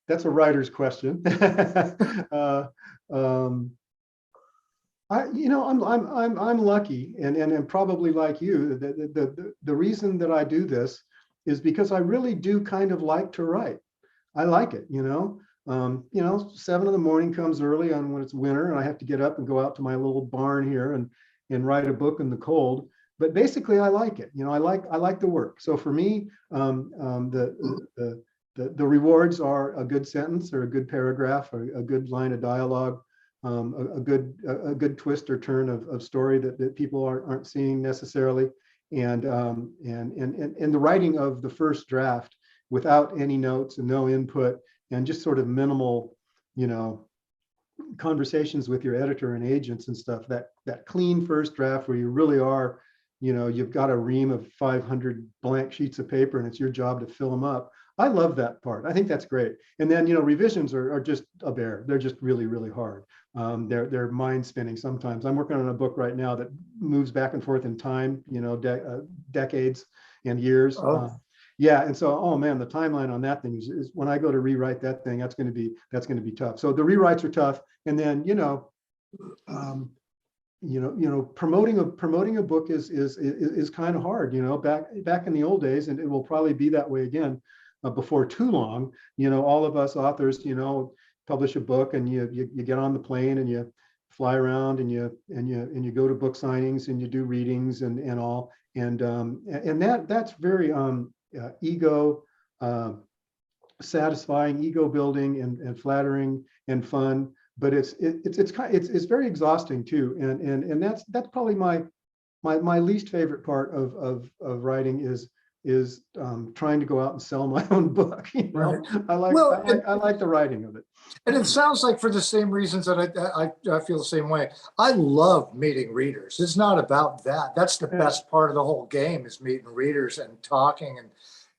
That's a writer's question. I'm lucky, and probably like you. The reason that I do this is because I really do kind of like to write. I like it, 7 in the morning comes early on when it's winter, and I have to get up and go out to my little barn here and write a book in the cold. But basically, I like it. I like the work. So for me, the rewards are a good sentence or a good paragraph or a good line of dialogue, a good twist or turn of story that people aren't seeing necessarily, and the writing of the first draft without any notes and no input, and just sort of minimal, conversations with your editor and agents and stuff. That clean first draft where you really are, you've got a ream of 500 blank sheets of paper, and it's your job to fill them up. I love that part. I think that's great. And then, revisions are just a bear. They're just really, really hard. They're mind spinning sometimes. I'm working on a book right now that moves back and forth in time, decades and years. Oh. Yeah, and so, oh man, the timeline on that thing is when I go to rewrite that thing, that's going to be tough. So the rewrites are tough, and then um, promoting a book is kind of hard. Back in the old days, and it will probably be that way again before too long. All of us authors, publish a book, and you get on the plane and you fly around and you go to book signings and you do readings and all, and that's very ego satisfying, ego building, and flattering and fun. But it's very exhausting too, and that's probably my least favorite part of writing is trying to go out and sell my own book. Right. I Well, like the writing of it. and it sounds like for the same reasons that I feel the same way. I love meeting readers. It's not about that. That's the best part of the whole game, is meeting readers and talking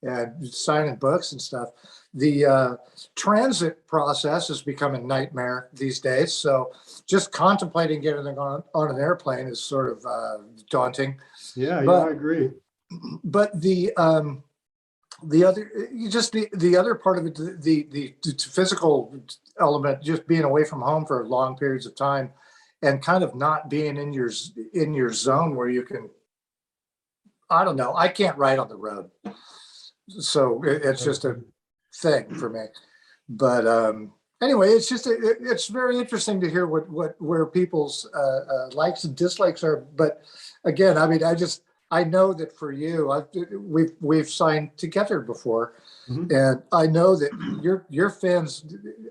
and signing books and stuff. The transit process has become a nightmare these days. So just contemplating getting on an airplane is sort of daunting. Yeah, But I agree. but the other, the other part of it, the physical element, just being away from home for long periods of time and kind of not being in your zone where you can, I don't know, I can't write on the road, so it's just a thing for me. But anyway, it's very interesting to hear where people's likes and dislikes are. But again, I mean, I know that for you, we've signed together before, and I know that your fans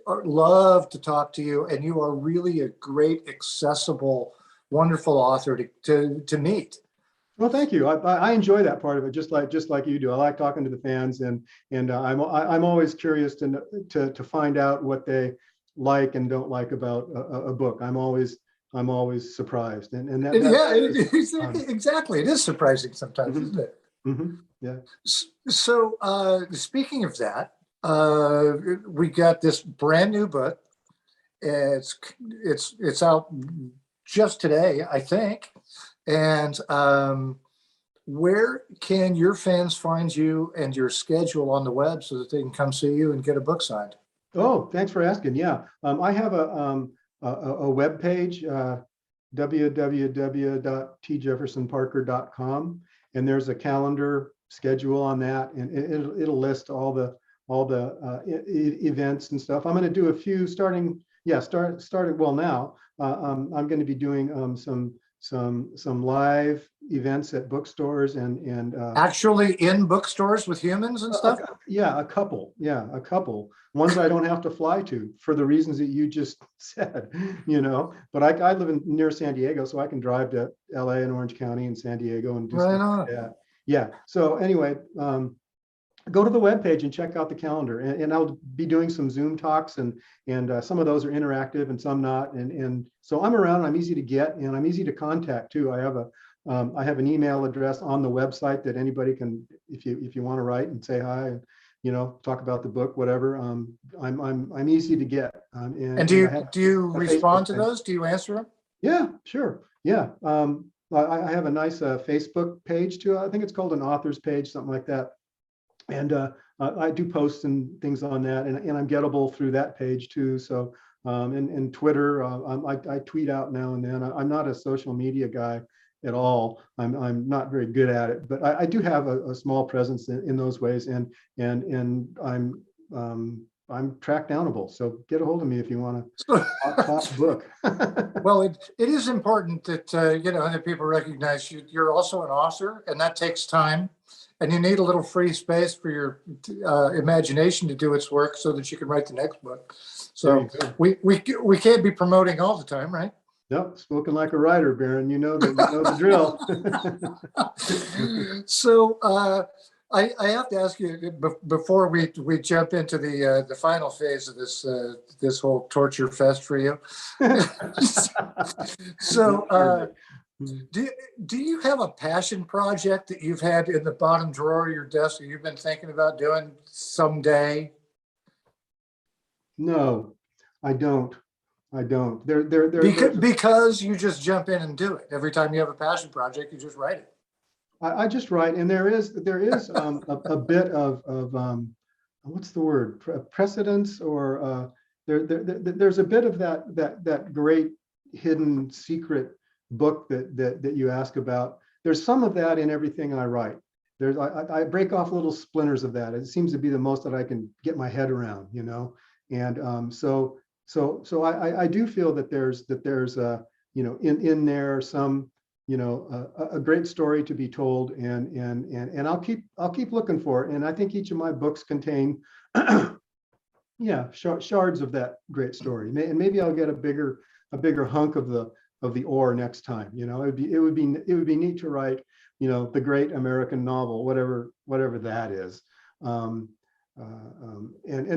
love to talk to you, and you are really a great, accessible, wonderful author to meet. Well, thank you. I enjoy that part of it, just like you do. I like talking to the fans, and I'm always curious to find out what they like and don't like about a book. I'm always surprised, and that Yeah, exactly. It is surprising sometimes, isn't it? Yeah. So speaking of that, we got this brand new book. It's out just today, I think. And where can your fans find you and your schedule on the web so that they can come see you and get a book signed? Oh, thanks for asking. Yeah, I have a web page, www.tjeffersonparker.com, and there's a calendar schedule on that, and it'll list all the events and stuff. I'm going to do a few starting. Yeah, started well now. I'm going to be doing some live events at bookstores and Actually in bookstores with humans and stuff? Yeah, a couple. Yeah, a couple. Ones I don't have to fly to for the reasons that you just said, But I live near San Diego, so I can drive to LA and Orange County and San Diego and do Right stuff on. like that. Yeah. So anyway, go to the webpage and check out the calendar. And I'll be doing some Zoom talks, and some of those are interactive and some not. And so I'm around. I'm easy to get, and I'm easy to contact too. I have an email address on the website that anybody can, if you want to write and say hi, and talk about the book, whatever. I'm easy to get. And do you respond to those? Do you answer them? Yeah, sure. Yeah. I have a nice Facebook page too. I think it's called an author's page, something like that. And I do posts and things on that, and I'm gettable through that page too. So and Twitter, I tweet out now and then. I'm not a social media guy at all. I'm not very good at it, but I do have a small presence in those ways, and I'm track downable. So get a hold of me if you want to talk book. Well, it is important that that people recognize you're also an author, and that takes time. And you need a little free space for your imagination to do its work so that you can write the next book. So we can't be promoting all the time, right? Nope, spoken like a writer, Baron. You know the drill. So I have to ask you before we jump into the final phase of this whole torture fest for you. So. Do you have a passion project that you've had in the bottom drawer of your desk that you've been thinking about doing someday? No, I don't. Because you just jump in and do it. Every time you have a passion project, you just write it. I just write, and there is a bit of what's the word, precedence, or there's a bit of that great hidden secret book that you ask about. There's some of that in everything I write. I break off little splinters of that. It seems to be the most that I can get my head around, and I do feel that there's in there some a great story to be told, and I'll keep looking for it. And I think each of my books contain shards of that great story, and maybe I'll get a bigger hunk of the ore next time. It would be neat to write the great American novel, whatever that is. And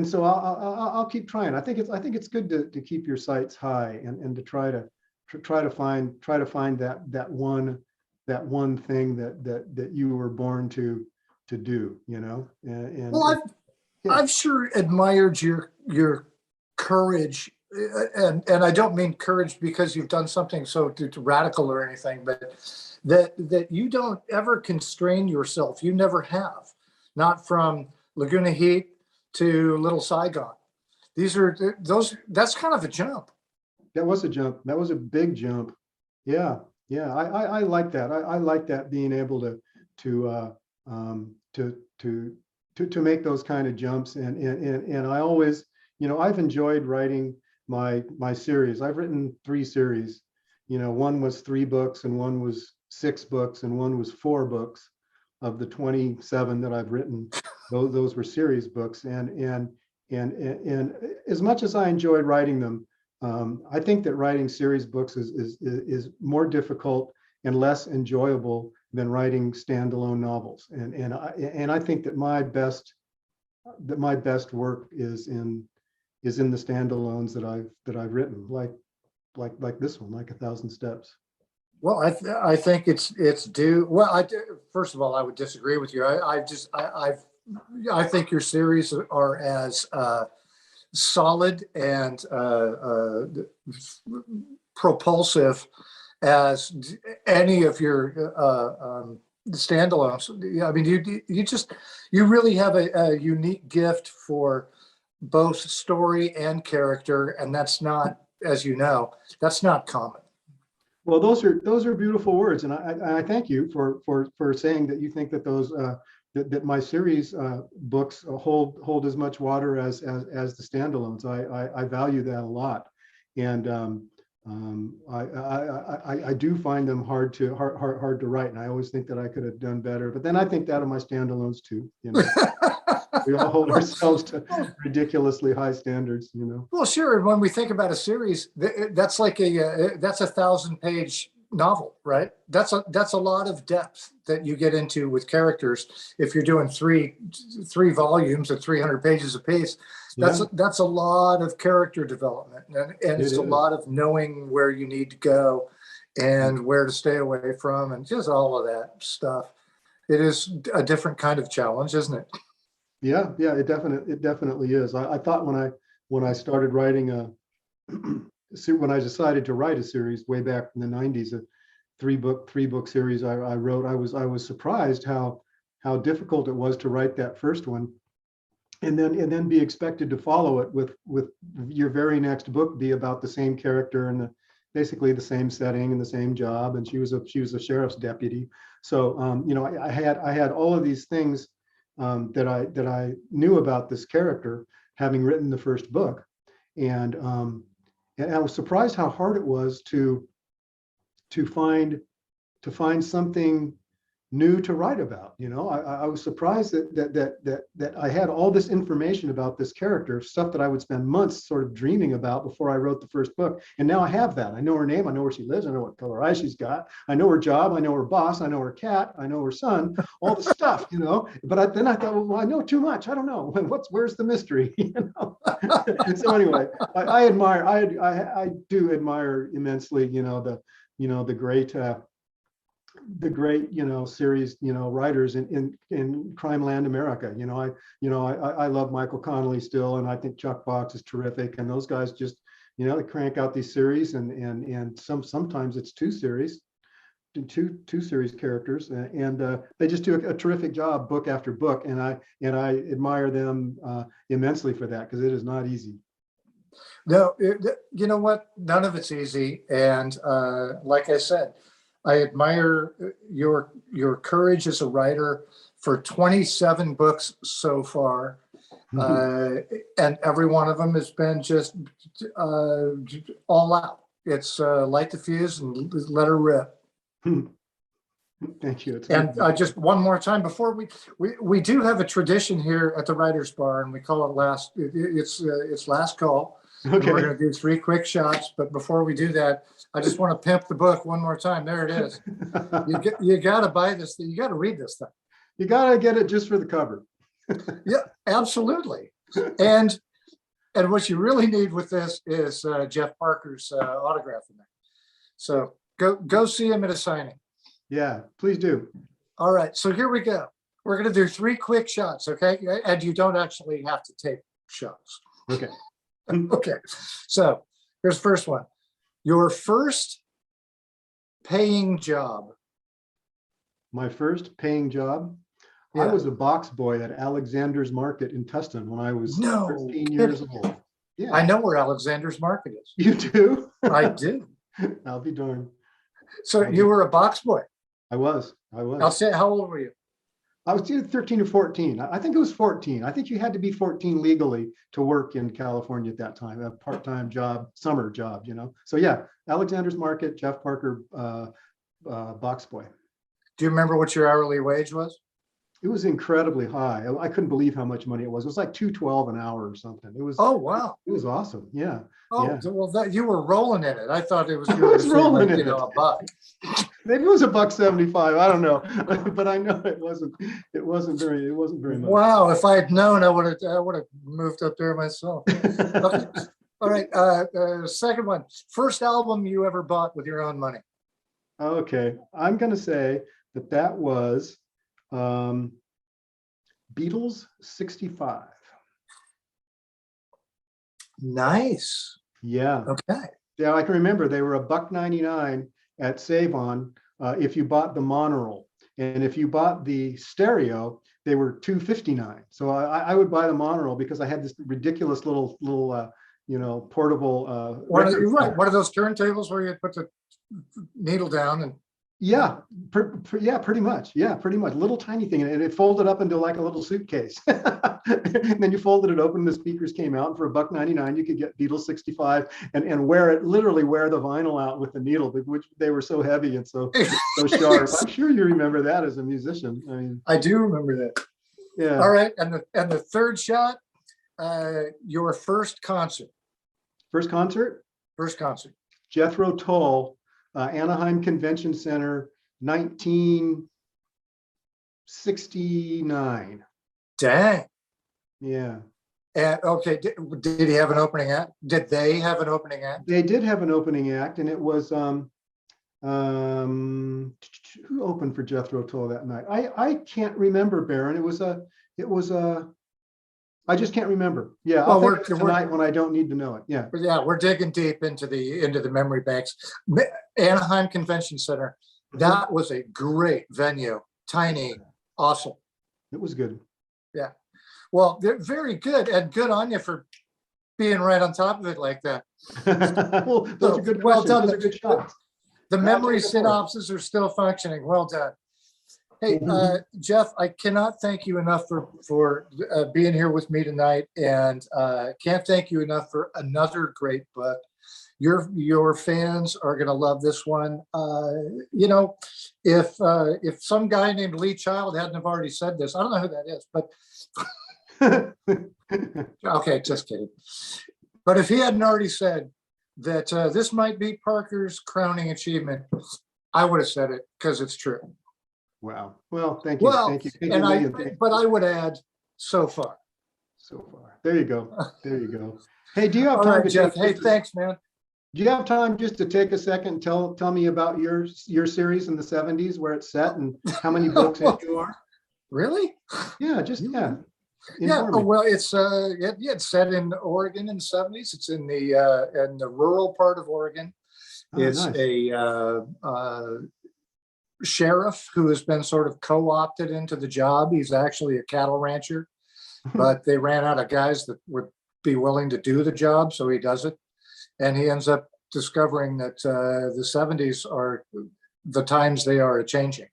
so I'll keep trying. I think it's good to keep your sights high, and to try to find that one thing that you were born to do. Well, I've sure admired your courage, and I don't mean courage because you've done something so radical or anything, but that you don't ever constrain yourself. You never have, not from Laguna Heat to Little Saigon. That's kind of a jump. That was a jump. That was a big jump. Yeah. I like that. I like that, being able to make those kind of jumps. And I always, I've enjoyed writing my series. I've written 3 series. One was 3 books, and one was 6 books, and one was 4 books. Of the 27 that I've written, those were series books. And as much as I enjoyed writing them, I think that writing series books is more difficult and less enjoyable than writing standalone novels. And I think that my best work is in the standalones that I've written, like this one, like 1,000 Steps. Well, I think it's due. Well, first of all, I would disagree with you. I think your series are as solid and propulsive as any of your standalones. Yeah, I mean, you really have a unique gift for both story and character, and that's not, as you know, that's not common. Well, those are beautiful words, and I thank you for saying that you think that those that my series books hold as much water as the standalones. I value that a lot, and I do find them hard to write, and I always think that I could have done better. But then I think that of my standalones too. We all hold ourselves to ridiculously high standards. Well, sure. When we think about a series, that's like that's a 1,000-page novel, right? That's a lot of depth that you get into with characters. If you're doing three volumes at 300 pages apiece, that's a lot of character development, and it's a lot of knowing where you need to go and where to stay away from, and just all of that stuff. It is a different kind of challenge, isn't it? Yeah, it definitely is. I thought when I started writing when I decided to write a series way back in the 90s, a three book series I wrote, I was surprised how difficult it was to write that first one, and then be expected to follow it with your very next book be about the same character and basically the same setting and the same job, and she was a sheriff's deputy. So I had all of these things that I knew about this character, having written the first book, and I was surprised how hard it was to find something new to write about. I was surprised that I had all this information about this character, stuff that I would spend months sort of dreaming about before I wrote the first book. And now I have that. I know her name, I know where she lives, I know what color eyes she's got, I know her job, I know her boss, I know her cat, I know her son, all the stuff, But then I thought, well, I know too much. I don't know. Where's the mystery? So anyway, I do admire immensely, the great series writers in crime land America. I love Michael Connelly still, and I think Chuck Box is terrific, and those guys just they crank out these series, and sometimes it's 2 series, two series characters, and they just do a terrific job, book after book, and I admire them immensely for that, because it is not easy. No, you know what? None of it's easy. And like I said, I admire your courage as a writer for 27 books so far. And every one of them has been just all out. It's light the fuse and let her rip. Thank you. And just one more time before we do have a tradition here at the Writers Bar, and we call it it's last call. Okay. We're going to do 3 quick shots, but before we do that, I just want to pimp the book one more time. There it is. You got to buy this thing. You got to read this thing. You got to get it just for the cover. Yeah, absolutely. And what you really need with this is Jeff Parker's autograph in there. So go see him at a signing. Yeah, please do. All right, so here we go. We're going to do 3 quick shots, okay? And you don't actually have to take shots. Okay. Okay, so here's the first one. Your first paying job. My first paying job? Yeah. I was a box boy at Alexander's Market in Tustin when I was 13 years old. Yeah. I know where Alexander's Market is. You do? I do. I'll be darned. So you were a box boy. I was. I'll say, how old were you? I was either 13 or 14. I think it was 14. I think you had to be 14 legally to work in California at that time, a part-time job, summer job, you know? So yeah, Alexander's Market, Jeff Parker, box boy. Do you remember what your hourly wage was? It was incredibly high. I couldn't believe how much money it was. It was like $2.12 an hour or something. It was. Oh, wow. It was awesome. Yeah. Oh, yeah. Well, you were rolling in it. I thought it was, I was rolling in it. a buck. Maybe it was $1.75. I don't know, but I know it wasn't very much. Wow. If I had known, I would have moved up there myself. Okay. All right. Second one, first album you ever bought with your own money. Okay. I'm going to say that was Beatles 65. Nice. Yeah. Okay. Yeah, I can remember they were $1.99 at Save-On if you bought the monorail, and if you bought the stereo, they were $2.59. So I would buy the monorail because I had this ridiculous little portable. One of those turntables where you put the needle down and. Yeah, pretty much. Yeah, pretty much. Little tiny thing, and it folded up into like a little suitcase. And then you folded it open, the speakers came out, and for $1.99 you could get Beatles 65 and literally wear the vinyl out with the needle, which they were so heavy and so sharp. I'm sure you remember that as a musician. I mean, I do remember that. Yeah. All right, and the third shot, your first concert. First concert? First concert. Jethro Tull, Anaheim Convention Center, 1969. Dang. Yeah. And okay, did he have an opening act? Did they have an opening act? They did have an opening act, and it was who opened for Jethro Tull that night? I can't remember, Baron. It was I just can't remember. Yeah, I'll think tonight when I don't need to know it. Yeah. Yeah, we're digging deep into the memory banks. Anaheim Convention Center. That was a great venue. Tiny, awesome. It was good. Yeah. Well, they're very good, and good on you for being right on top of it like that. Well, those are good questions. Well done. Those are good shots. The memory synopses are still functioning. Well done. Hey, Jeff, I cannot thank you enough for being here with me tonight, and can't thank you enough for another great book. Your fans are going to love this one. If some guy named Lee Child hadn't have already said this, I don't know who that is, but okay, just kidding. But if he hadn't already said that this might be Parker's crowning achievement, I would have said it because it's true. Wow. Well, thank you. Well, thank you. But I would add so far. So far. There you go. There you go. Hey, do you have All time right, to Jeff? Hey, thanks, man. Do you have time just to take a second and tell me about your series in the 70s, where it's set and how many books you are? Really? Yeah, yeah. Yeah. Well, it's set in Oregon in the 70s. It's in the rural part of Oregon. It's nice. sheriff who has been sort of co-opted into the job. He's actually a cattle rancher, but they ran out of guys that would be willing to do the job, so he does it. And he ends up discovering that the 70s are the times they are changing.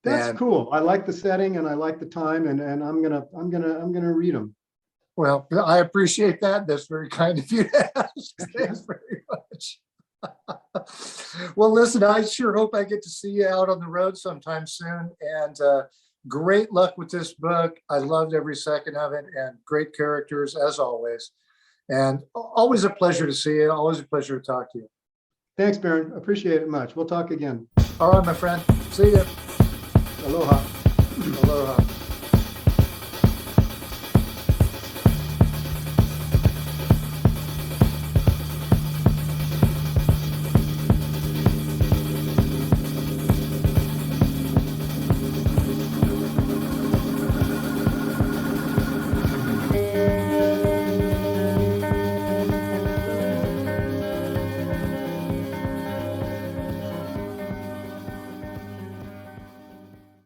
That's And cool. I like the setting and I like the time, and I'm gonna read them. well, I appreciate that. That's very kind of you to ask. Thanks very much. Well, listen, I sure hope I get to see you out on the road sometime soon. And great luck with this book. I loved every second of it, and great characters as always. And always a pleasure to see you. Always a pleasure to talk to you. Thanks, Baron. Appreciate it much. We'll talk again. All right, my friend. See you. Aloha. Aloha.